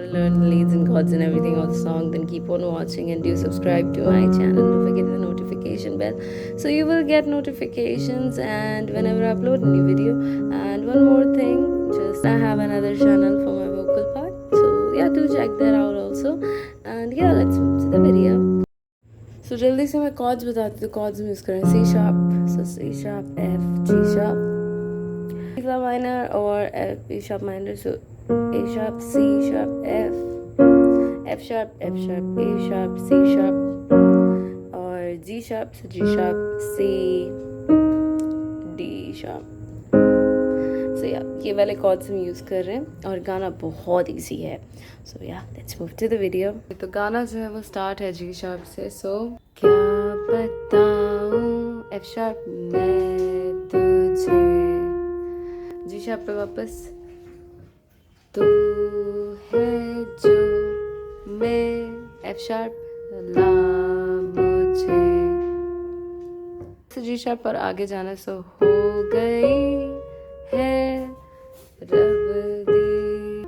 to learn the leads and chords and everything of the song, then keep on watching and do subscribe to my channel. Don't forget the notification bell so you will get notifications and whenever I upload a new video. And one more thing, just I have another channel for my vocal part, so yeah, do check that out also. And yeah, let's move to the video. So जल्दी से मैं chords बताती हूँ. chords में use करें C sharp, so C sharp, F, G sharp, E flat minor or F, E sharp minor, so A sharp, C sharp, F, F sharp, F sharp, A sharp, C sharp, और G sharp, so G sharp, C, D sharp. So yeah, ये वाले chords हम use कर रहे हैं और गाना बहुत easy है. So yeah, let's move to the video. तो गाना जो है वो start है G sharp से. So क्या बताऊँ F sharp मैं तुझे, G sharp पे वापस तू है जो मैं, F sharp ला मुझे. So G sharp पर आगे जाना. So हो गई है रब दी,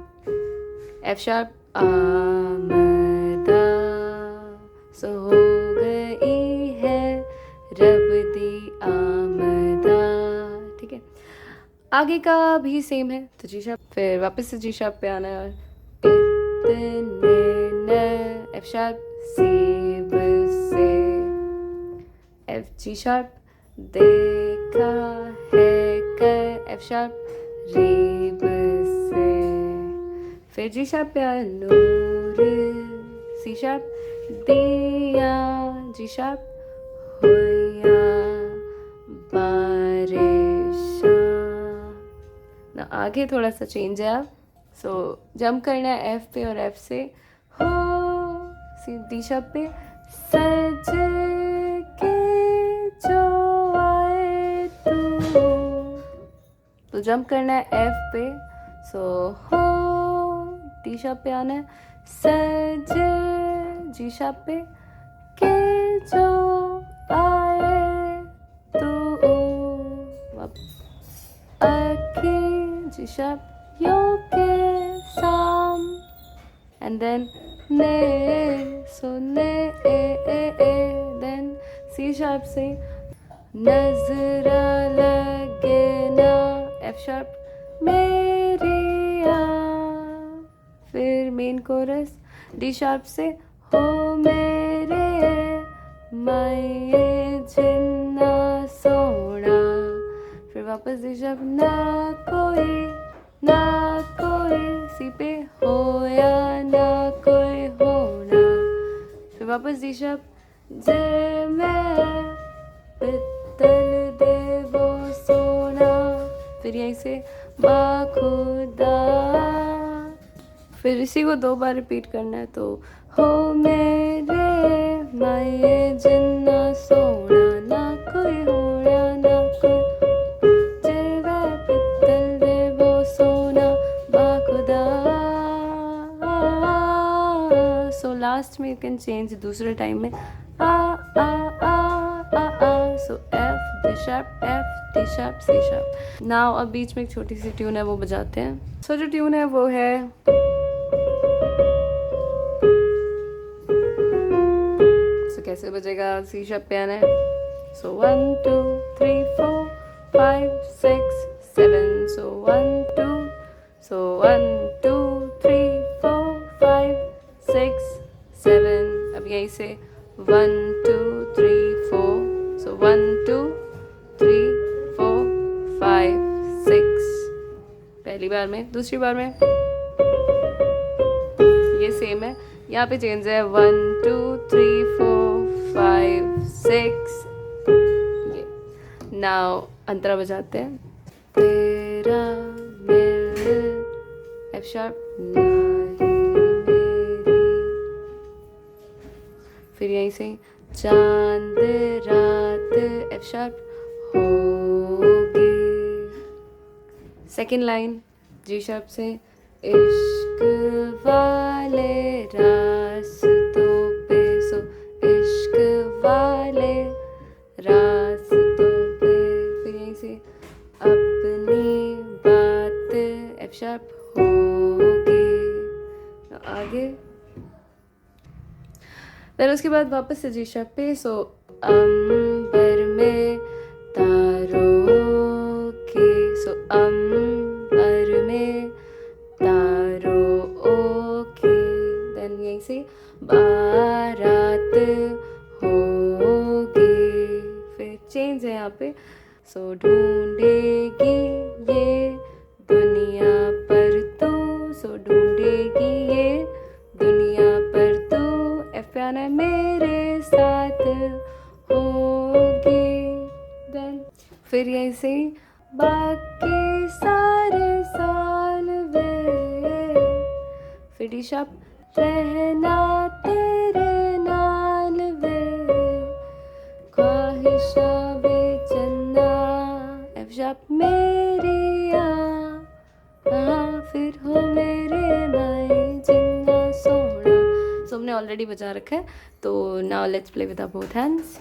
F sharp आमदा, so हो गई है रब दी आमदा. ठीक है, आगे का भी सेम है. तो G sharp, फिर वापस से G sharp पे आना है. इतने न F sharp सीब से, F G sharp देखा है कर, F sharp रीब से, फिर G sharp पे आया नूर, C sharp दिया, G sharp हुआ बारिशा. ना आगे थोड़ा सा चेंज है अब. सो जंप करना है F पे और F से हो, सी D sharp पे सज के जो आए तू, तो जंप करना है F पे. सो हो D sharp पे आना है, सज G sharp पे के जो आए तू, अखी G sharp यो के साम, and then ने, so ने then C sharp से नजरा लगे ना, F sharp मेरिया, फिर मेन कोरस D sharp से हो मेरे माहिये जिन्ना सोना, फिर वापस D sharp ना कोई C पे होया ना कोई होना, फिर वापस D sharp जे मैं पित्तल दे वो सोना, फिर यहीं से बाखुदा, फिर इसी को 2 बार रिपीट करना है. तो हो मेरे माहिये जिन्ना सोना, ना कोई होना ना कोई, जे वह पित्तल दे वो सोना बाखुदा. सो लास्ट में यू कैन चेंज दूसरे टाइम में आ. सो F D sharp F D sharp C sharp. Now अब बीच में एक छोटी सी ट्यून है वो बजाते हैं. सो जो ट्यून है वो है कैसे बजेगा. C sharp पे आना है. So 1 2 3 4 5 6 7. So 1 2, so 1 2 3 4 5 6 7. अब यहीं से 1 2 3 4. So 1 2 3 4 5 6. पहली बार में. दूसरी बार में ये सेम है. यहाँ पे चेंज है 1 2 3 4 5 6. ये नाउ अंतरा बजाते हैं. तेरा मिल F sharp नहीं मेरी, फिर यहीं से चांद रात F sharp होगी. सेकेंड लाइन G sharp से इश्क वाले रास्तों पे. सो इश्क वाले रास्तों पे, फिर यहीं से अपनी बात F sharp होगी. आगे, फिर उसके बाद वापस से जी शार्प पे. सो अंबर में तारों के, सो अंबर में तारों के, देन यहीं से बारात होगी. फिर चेंज है यहाँ पे. सो ढूंढेगी ये दुनिया पर तू, सो ढूंढेगी ये दुनिया पर तू, अफसाना मेरे साथ होगी. देन फिर यहीं से बाकी सारे साल वे, फिर डी शार्प, रहना तेरे नाल वे, ख्वाहिशा वे जन्ना, एफ शार्प मेरी फिर हो मेरे माही जिन्ना सोहना. सो हमने ऑलरेडी बजा रखा है, तो now let's play with our both hands.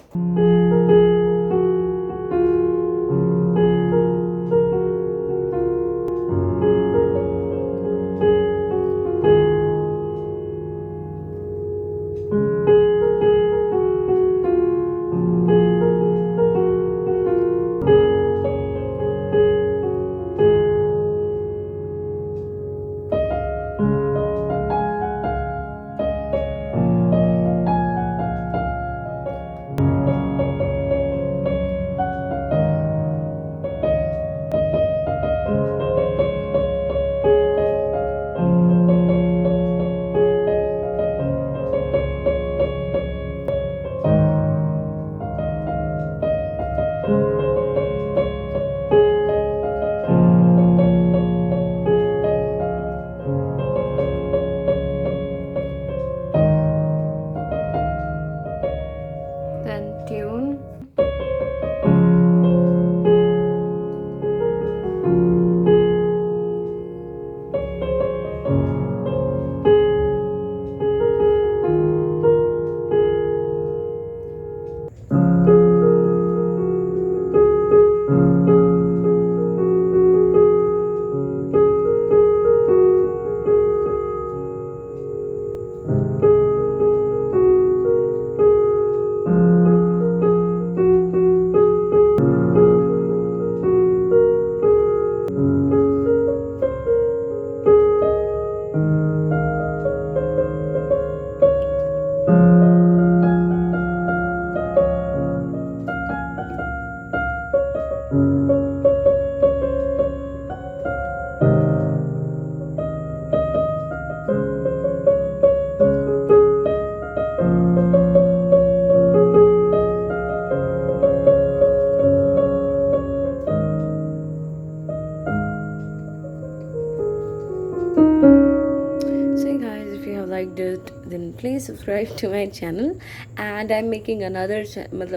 Liked it, then please subscribe to my channel. And I'm making another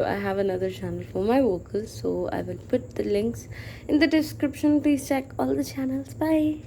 I have another channel for my vocals, so I will put the links in the description. Please check all the channels. Bye.